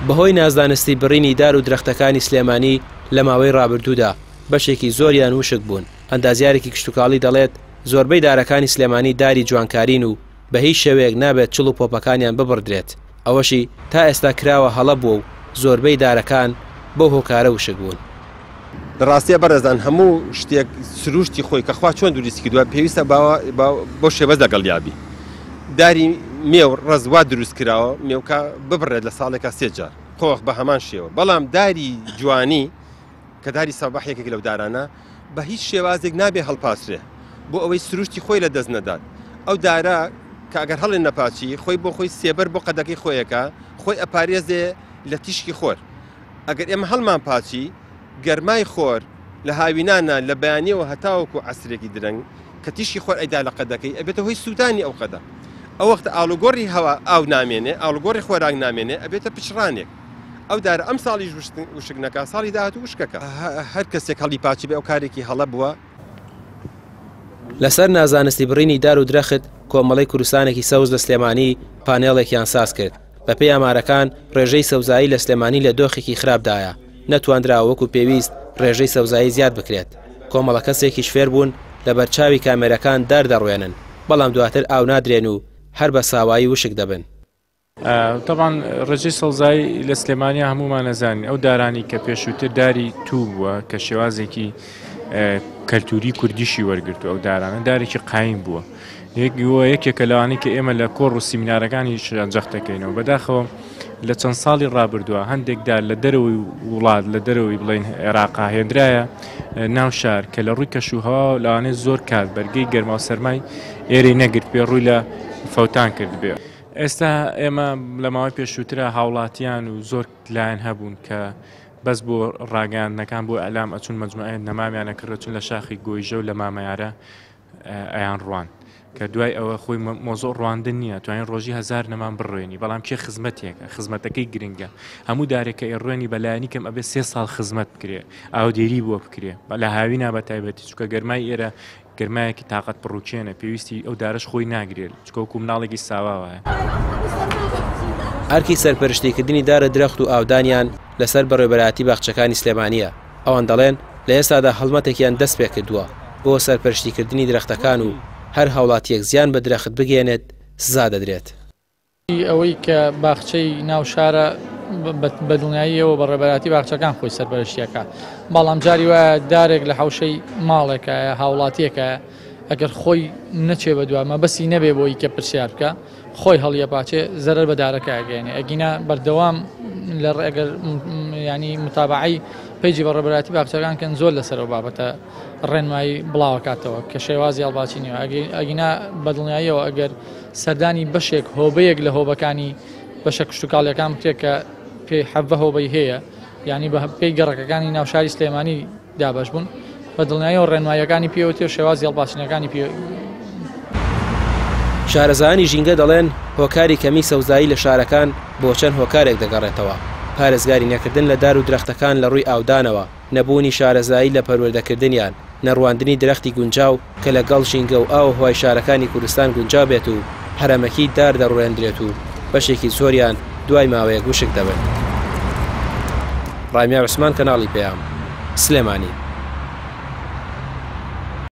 بەهۆی نازدانستی بڕینی دار و درەختەکانی سلێمانی لە ماوەی ڕابردوودا بەشێکی زۆریان وشک بوون. ئەندازیارێکی کشتتوکاڵی دەڵێت زۆربەی دارەکانی سلێمانی داری جوانکارین و بە هیچ شێوەیەک نابێت چڵ و پۆپەکانیان ببڕدرێت. ئەوەشی تا ئێستا کراوە هەڵە بووە و زۆربەی دارەکان بۆ هۆکارە وشک بوون. لە ڕاستیە بەڕێزان هەموو شتێک سروشتی خۆی کە خوا چۆن دروستی کردووە پێویستە بۆ شێوەز لەگەڵ یابی. داری مێو ڕزوا دروست کراوە مێوکە ببڕێت لە ساڵێکە 3 جار خۆخ بە هەمان شێوە. بەڵام داری جوانی کە داری سەباحێکێک لەو دارانە بە هیچ شێوازێک نابێ هەڵپاسرێ بۆ ئەوەی سروشتی خۆی لە دەست نەدات. ئەو دارە کە ئەگەر هەڵێن نەپاچی خۆی بۆ خۆی سێبەر بۆ قەدەکەی خۆیەکە خۆی ئەپارێزێ لە تیشکی خۆر. ئەگەر ئێمە هەڵمان پاچی گەرمای خۆر لە هاوینانە لە بەیانیەوە هەتاوەکو عەسرێکی درەنگ کە تیشکی خۆر ئەیدا لە قەدەکەی ئەبێتە هۆی سوودانی ئەو قەدە. ئەو وەختە ئاڵوگۆڕی هەوا ئاو نامێنێ ئاڵوگۆڕی خۆراک نامێنێ ئەبێتە پچڕانێک. ئەو دارە ئەم ساڵیش وشک نەکا ساڵی داهاتوو وشکەکە. هەر کەسێک هەڵی پاچی بێ ئەو کارێکی هەڵە بووە. لەسەر نازانستی بڕینی دار و درەخت کۆمەڵی کوردستانێکی سەوز لە سلێمانی پانێڵێکیان ساز کرد. بەپێی ئامارەکان ڕێژەی سەوزایی لە سلێمانی لە دۆخێکی خراپدایە نەتواندرا وەکو پێویست ڕێژەی سەوزایی زیاد بکرێت. کۆمەڵە کەسێکی شفێر بوون لە بەرچاوی کامێرەکان دەڕوێنن بەڵام دواتر ئاو نادرێن و هەر بە ساوایی وشک دەبن. طبعاً ڕێژەی سەوزایی لە سلێمانیا هەمومان نەزانین ئەو دارانی کە پێشووتر داری توو بووە کە شێوازێکی کەلتوری کوردیشی وەرگرتو ئەو دارانە دارێکی قایم بووە. یەکێکە لەوانەی کە ئێمە لە کۆڕ و سیمینارەکانی جەخت دەکەینەوە. بەداخەوە لە چەند ساڵی ڕابردووە هەندێک دار لە دەرەوەی وڵات لە دەرەوەی بڵین عێراقا هێنرایە ناو شار کە لە ڕووی کەشوهەوا لەوانەیە زۆر کات بەرگەی گەرما و سەرمای ئێرەی نەگرت پێ ڕووی لە فەوتان کرد بێ. ئێستا ئێمە لە ماوەی پێشووترە هاوڵاتیان و زۆر لایەن هەبوون کە بەس بۆ ڕاگەاندنەکان بۆ ئەلام ئەچون مەجموعەیە نەمامیانە کردە چون لە شاخی گۆیژە و لە مامەیارە ئەیان ڕوان کە دوای ئەوە خۆی مۆزۆ ڕواندن نییە توانین ڕۆژی 1000 نەمان بڕوێنی بەڵام کێ خزمەتێکە خزمەتەکەی گرنگە هەموو دارێکە ئێڕوێنی بەلایانی کەم ئەبێ 3 ساڵ خزمەت بکرێ ئاودێری بۆ بکرێ لە هاوینا بە تایبەتی چکە گەرمای ئێرە گەرمایەکی تااقەت بڕوچێنە پێویستی ئەو دارش خۆی ناگرێت چکەوەکو مناڵێکی ساواوایە. ئەرکی سەرپەرشتیکردنی دارە درەخت و ئاودانیان لەسەر بەڕێوەبەراتی باخچەکانی سلێمانیە. ئەوان دەڵێن لە ئێستادا هەڵمەتێکیان دەست پێ کردووە بۆ سەرپەرشتیکردنی درەختەکان و هەر هاوڵاتیەک زیان بە درەخت بگێنێت سزا دەدرێت. ئەوەی کە باخچەی ناو شارە بەدڵنیاییەوە بە ڕێبەراتی باخچەکان خۆی سەرپەرشتیەکە بەڵام جاری وایە دارێک لە حوشەی ماڵێکە هاوڵاتیەکە ئەگەر خۆی نەچێ بە دوامە بەسی نەبێ بۆی کە پرسیار بکە خۆی هەڵیە پاچێ زەرەر بە دارەکە ئەگەێنێ ئەگینا بەردەوام لە ئەگەر ینی متابعی پێیجی بە ڕێبەراتی باخچەکان کەن زۆر لەسەر ڕێنمایی بڵاوکاتەوە کە شێوازی هەڵباچی نیوە ئەگینا بەدڵنیاییەوە ئەگەر سەردانی بەشێک هۆبەیەک لە هۆبەکانی بەشە کشتتوکاڵیەکان بکرێت کە پێی حەڤە هۆبەی هەیە ینی بە پێی گەڕەکەەکانی ناوشاری سلێمانی دابش بوون بەدڵنیاییەوە ڕێنماییەکانی پێوەتی و شێوازی هەڵباچنەکانی پێ. شارەزایانی ژینگە دەڵێن هۆکاری کەمی سەوزایی لە شارەکان بۆ چەند هۆکارێک دەگەڕێتەوە. پارێزگاری نەکردن لە دار و درەختەکان لە ڕووی ئاودانەوە نەبوونی شارەزایی لە پەروەردەکردنیان نەڕواندنی درەختی گونجاو کە لەگەڵ ژینگە و ئاو هۆی شارەکانی کوردستان گونجاو بێت و هەرەمەکی دار دەڕوێندرێت و بەشێکی زۆریان دوای ماوەیەک وشک دەبێت. ڕامیار عوسمان کەناڵی پێیام سلێمانی.